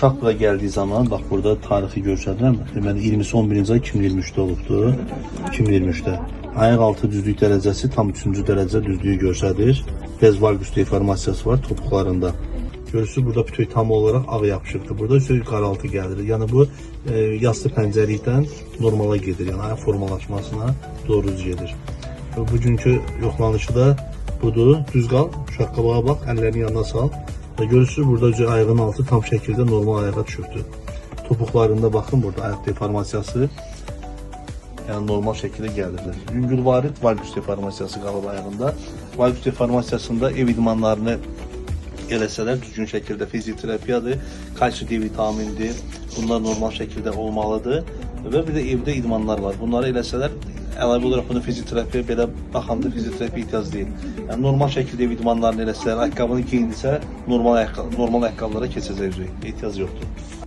uşaq bura gəldiyi zaman, bax burada tarixi göstərirəm. Deməli 20-si 11-ci ay 2023-də olubdu. 2023-də. Ayaq altı düzlük dərəcəsi tam 3-cü dərəcə düzlüyü göstərir. Bez valgus deformasiyası var topuqlarında. Görürsünüz burada bütün tam olarak ağ yapışıqdır. Burada üstü qaraltı gəlir. Yəni bu yastı pəncəlikdən normala gedir. Yəni ayaq formalaşmasına doğru gedir. Bugünkü yoxlanışı da budur. Düz qal, uşaq qabağa bax, əllərini yanına sal. Və görürsünüz burada ayağın altı tam şəkildə normal ayağa düşübdür. Topuqlarında baxın burada ayaq deformasiyası. Yəni normal şəkildə gəlirlər. Yüngülvarid valgus deformasiyası qalıb ayağında. Valgus deformasiyasında ev idmanlarını eləsələr düzgün şəkildə fizioterapiyadır, kalsium D vitamindir. Bunlar normal şəkildə olmalıdır. Və bir də evdə idmanlar var. Bunları eləsələr əlavə olaraq bunu fizioterapiya belə baxanda fizioterapiya ehtiyac deyil. Yəni normal şəkildə ev idmanlarını eləsələr, ayaqqabını geyindirsə normal ayaqqabılara keçəcək, ehtiyac yoxdur.